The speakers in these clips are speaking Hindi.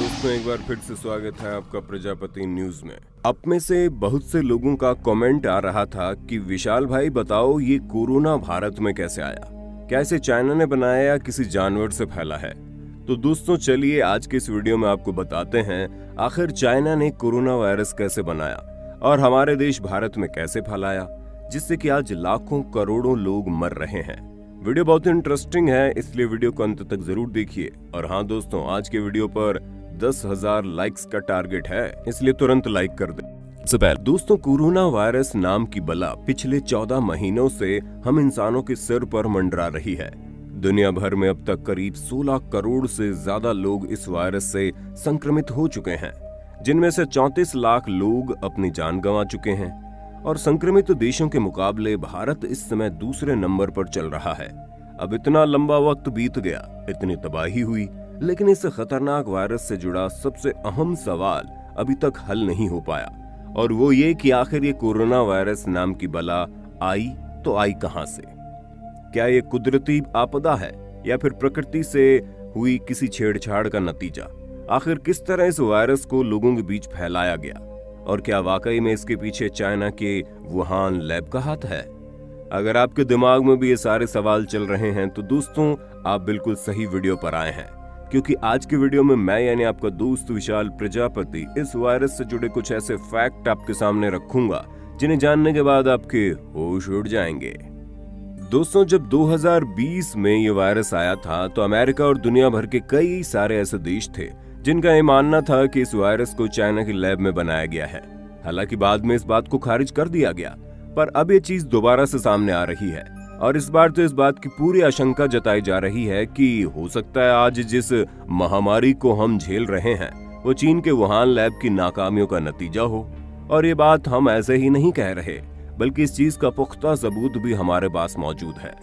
दोस्तों, एक बार फिर से स्वागत है आपका प्रजापति न्यूज में। आप में से बहुत से लोगों का कमेंट आ रहा था कि विशाल भाई बताओ, ये कोरोना भारत में कैसे आया? क्या इसे चाइना ने बनाया या किसी जानवर से फैला है? तो दोस्तों चलिए आज के इस वीडियो में आपको बताते हैं आखिर चाइना ने कोरोना वायरस कैसे बनाया और हमारे देश भारत में कैसे फैलाया, जिससे कि आज लाखों करोड़ों लोग मर रहे हैं। वीडियो बहुत इंटरेस्टिंग है, इसलिए वीडियो को अंत तक जरूर देखिए। और हाँ दोस्तों, आज के वीडियो पर 10,000 लाइक्स का टारगेट है, इसलिए तुरंत लाइक कर दें। सबसे पहले दोस्तों, कोरोना वायरस नाम की बला पिछले 14 महीनों से हम इंसानों के सिर पर मंडरा रही है। दुनिया भर में अब तक करीब 16 करोड़ से ज्यादा लोग इस वायरस से संक्रमित हो चुके हैं, जिनमें से 34 लाख लोग अपनी जान गंवा चुके हैं। और संक्रमित देशों के मुकाबले भारत इस समय दूसरे नंबर पर चल रहा है। अब इतना लंबा वक्त बीत गया, इतनी तबाही हुई, लेकिन इस खतरनाक वायरस से जुड़ा सबसे अहम सवाल अभी तक हल नहीं हो पाया, और वो ये कि आखिर ये कोरोना वायरस नाम की बला आई तो आई कहां से? क्या ये कुदरती आपदा है या फिर प्रकृति से हुई किसी छेड़छाड़ का नतीजा? आखिर किस तरह इस वायरस को लोगों के बीच फैलाया गया, और क्या वाकई में इसके पीछे चाइना के वुहान लैब का हाथ है? अगर आपके दिमाग में भी ये सारे सवाल चल रहे हैं तो दोस्तों आप बिल्कुल सही वीडियो पर आए हैं, क्योंकि आज के वीडियो में मैं यानी आपका दोस्त विशाल प्रजापति इस वायरस से जुड़े कुछ ऐसे फैक्ट आपके सामने रखूंगा जिन्हें जानने के बाद आपके होश उड़ जाएंगे। दोस्तों, जब 2020 में ये वायरस आया था तो अमेरिका और दुनिया भर के कई सारे ऐसे देश थे जिनका ये मानना था कि इस वायरस को चाइना की लैब में बनाया गया है। हालांकि बाद में इस बात को खारिज कर दिया गया, पर अब ये चीज दोबारा से सामने आ रही है, और इस बार तो इस बात की पूरी आशंका जताई जा रही है कि हो सकता है आज जिस महामारी को हम झेल रहे हैं वो चीन के वुहान लैब की नाकामियों का नतीजा हो। और ये बात हम ऐसे ही नहीं कह रहे, बल्कि इस चीज का पुख्ता सबूत भी हमारे पास मौजूद है,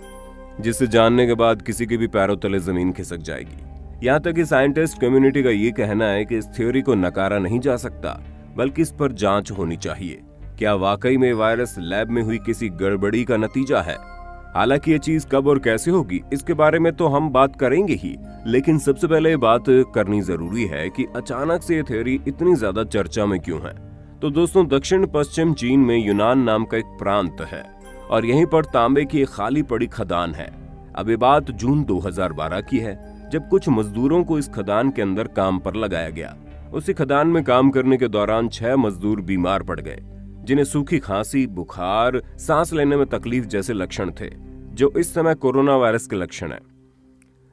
जिसे जानने के बाद किसी के भी पैरों तले जमीन खिसक जाएगी। यहाँ तक कि साइंटिस्ट कम्युनिटी का ये कहना है कि इस थ्योरी को नकारा नहीं जा सकता, बल्कि इस पर जांच होनी चाहिए। क्या वाकई में वायरस लैब में हुई किसी गड़बड़ी का नतीजा है? हालांकि ये चीज कब और कैसे होगी इसके बारे में तो हम बात करेंगे ही, लेकिन सबसे पहले ये बात करनी जरूरी है कि अचानक से ये थ्योरी इतनी ज्यादा चर्चा में क्यों है। तो दोस्तों, दक्षिण पश्चिम चीन में यूनान नाम का एक प्रांत है, और यहीं पर तांबे की एक खाली पड़ी खदान है। अब ये बात जून 2012 की है, जब कुछ मजदूरों को इस खदान के अंदर काम पर लगाया गया। उसी खदान में काम करने के दौरान 6 मजदूर बीमार पड़ गए, जिन्हें सूखी खांसी, बुखार, सांस लेने में तकलीफ जैसे लक्षण थे, जो इस समय कोरोना वायरस के लक्षण हैं।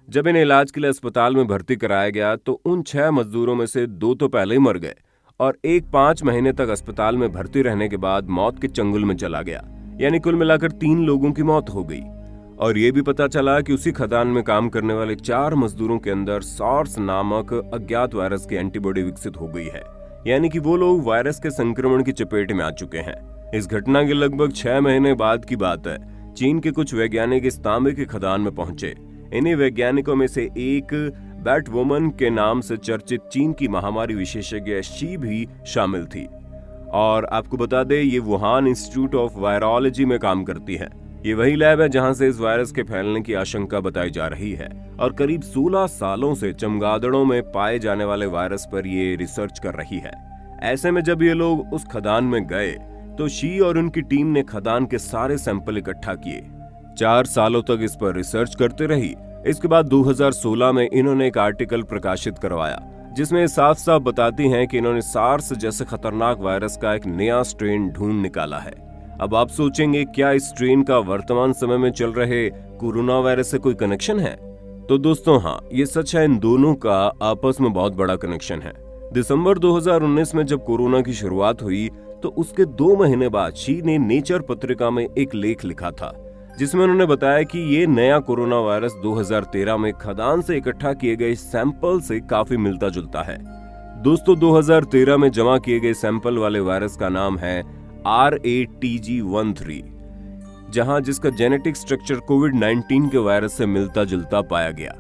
जब इन्हें इलाज के लिए अस्पताल में भर्ती कराया गया तो उन 6 मजदूरों में से 2 तो पहले ही मर गए, और एक 5 महीने तक अस्पताल में भर्ती रहने के बाद मौत के चंगुल में चला गया। यानी कुल मिलाकर 3 लोगों की मौत हो गई। और ये भी पता चला कि उसी खदान में काम करने वाले 4 मजदूरों के अंदर सॉर्स नामक अज्ञात वायरस की एंटीबॉडी विकसित हो गई है, यानी कि वो लोग वायरस के संक्रमण की चपेट में आ चुके हैं। इस घटना के लगभग 6 महीने बाद की बात है। चीन के कुछ वैज्ञानिक इस तांबे के खदान में पहुंचे। इन्हीं वैज्ञानिकों में से एक बैट वुमन के नाम से चर्चित चीन की महामारी विशेषज्ञ शी भी शामिल थी। और आपको बता दें, ये वुहान इंस्टीट्यूट ऑफ वायरोलॉजी में काम करती है। ये वही लैब है जहां से इस वायरस के फैलने की आशंका बताई जा रही है, और करीब 16 सालों से चमगादड़ों में पाए जाने वाले वायरस पर ये रिसर्च कर रही है। ऐसे में जब ये लोग उस खदान में गए तो शी और उनकी टीम ने खदान के सारे सैंपल इकट्ठा किए। 4 सालों तक इस पर रिसर्च करते रही। इसके बाद 2016 में इन्होंने एक आर्टिकल प्रकाशित करवाया, जिसमें साफ साफ बताती हैं कि इन्होंने सार्स जैसे खतरनाक वायरस का एक नया स्ट्रेन ढूंढ निकाला है। अब आप सोचेंगे, क्या इस स्ट्रेन का वर्तमान समय में चल रहे कोरोना वायरस से कोई कनेक्शन है? तो दोस्तों हाँ, ये सच है, इन दोनों का आपस में बहुत बड़ा कनेक्शन है। दिसंबर 2019 में जब कोरोना की शुरुआत हुई तो उसके 2 महीने बाद शी ने नेचर पत्रिका में एक लेख लिखा था, जिसमें उन्होंने बताया कि ये नया कोरोना वायरस 2013 में खदान से इकट्ठा किए गए सैंपल से काफी मिलता जुलता है। दोस्तों, 2013 में जमा किए गए सैंपल वाले वायरस का नाम है RATG13, जहां जिसका जेनेटिक स्ट्रक्चर कोविड-19 के वायरस से मिलता जुलता पाया गया।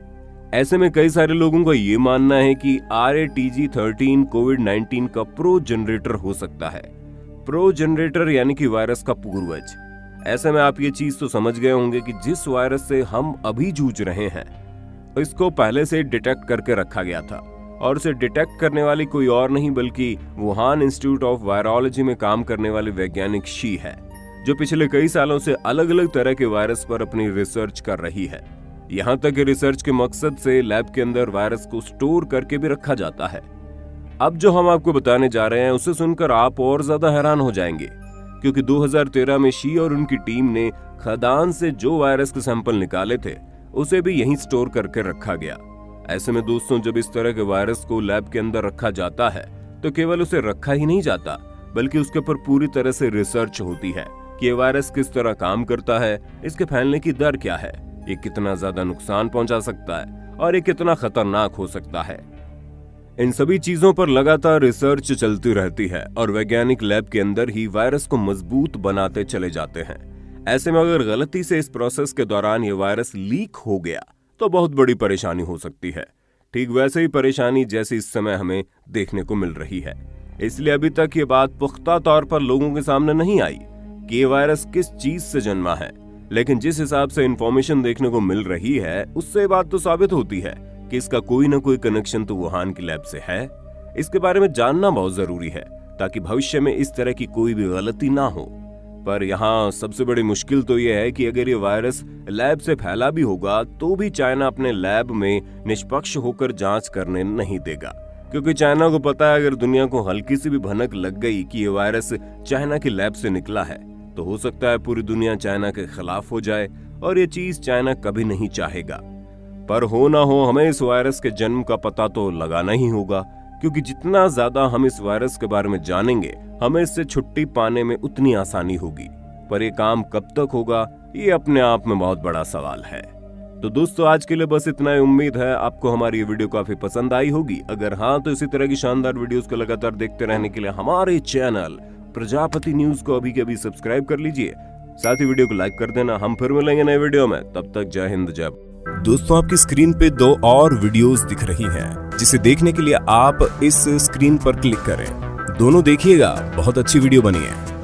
ऐसे में कई सारे लोगों का ये मानना है कि RATG13 कोविड-19 का प्रो जनरेटर हो सकता है। प्रो जनरेटर यानी कि वायरस का पूर्वज। ऐसे में आप ये चीज तो समझ गए होंगे कि जिस वायरस से हम अभी जूझ रहे हैं इसको पहले से डिटेक्ट करके रखा गया था, और उसे डिटेक्ट करने वाली कोई और नहीं बल्कि वुहान इंस्टीट्यूट ऑफ वायरोलॉजी में काम करने वाली वैज्ञानिक शी है, जो पिछले कई सालों से अलग अलग तरह के वायरस पर अपनी रिसर्च कर रही है। यहाँ तक कि रिसर्च के मकसद से लैब के अंदर वायरस को स्टोर करके भी रखा जाता है। अब जो हम आपको बताने जा रहे हैं उसे सुनकर आप और ज्यादा हैरान हो जाएंगे, क्योंकि 2013 में शी और उनकी टीम ने खदान से जो वायरस के सैंपल निकाले थे उसे भी यहीं स्टोर करके रखा गया। ऐसे में दोस्तों, जब इस तरह के वायरस को लैब के अंदर रखा जाता है तो केवल उसे रखा ही नहीं जाता बल्कि उसके ऊपर पूरी तरह से रिसर्च होती है कि ये वायरस किस तरह काम करता है, इसके फैलने की दर क्या है, ये कितना ज्यादा नुकसान पहुंचा सकता है और ये कितना खतरनाक हो सकता है। इन सभी चीजों पर लगातार रिसर्च चलती रहती है और वैज्ञानिक लैब के अंदर ही वायरस को मजबूत बनाते चले जाते हैं। ऐसे में अगर गलती से इस प्रोसेस के दौरान ये वायरस लीक हो गया तो बहुत बड़ी परेशानी हो सकती है। ठीक वैसे ही परेशानी जैसी इस समय हमें देखने को मिल रही है। इसलिए अभी तक ये बात पुख्ता तौर पर लोगों के सामने नहीं आई कि ये वायरस किस चीज से जन्मा है, लेकिन जिस हिसाब से इंफॉर्मेशन देखने को मिल रही है उससे बात तो साबित होती है कि इसका कोई ना कोई कनेक्शन तो वुहान की लैब से है। इसके बारे में जानना बहुत जरूरी है ताकि भविष्य में इस तरह की कोई भी गलती ना हो। पर यहाँ सबसे बड़ी मुश्किल तो यह है कि अगर ये वायरस लैब से फैला भी होगा तो भी चाइना अपने लैब में निष्पक्ष होकर जांच करने नहीं देगा, क्योंकि चाइना को पता है अगर दुनिया को हल्की सी भी भनक लग गई कि ये वायरस चाइना की लैब से निकला है तो हो सकता है पूरी दुनिया चाइना के खिलाफ हो जाए और ये चीज चाइना कभी नहीं चाहेगा। पर हो ना हो, हमें इस वायरस के जन्म का पता तो लगाना ही होगा, क्योंकि जितना ज्यादा हम इस वायरस के बारे में जानेंगे हमें इससे छुट्टी पाने में उतनी आसानी होगी। पर ये काम कब तक होगा, ये अपने आप में बहुत बड़ा सवाल है। तो दोस्तों, आज के लिए बस इतना ही। उम्मीद है आपको हमारी ये वीडियो काफी पसंद आई होगी। अगर हाँ तो इसी तरह की शानदार वीडियोस को लगातार देखते रहने के लिए हमारे चैनल प्रजापति न्यूज को अभी के अभी सब्सक्राइब कर लीजिए। साथ ही वीडियो को लाइक कर देना। हम फिर मिलेंगे नए वीडियो में, तब तक जय हिंद जय। दोस्तों, आपकी स्क्रीन पे 2 और वीडियोस दिख रही हैं, जिसे देखने के लिए आप इस स्क्रीन पर क्लिक करें। दोनों देखिएगा, बहुत अच्छी वीडियो बनी है।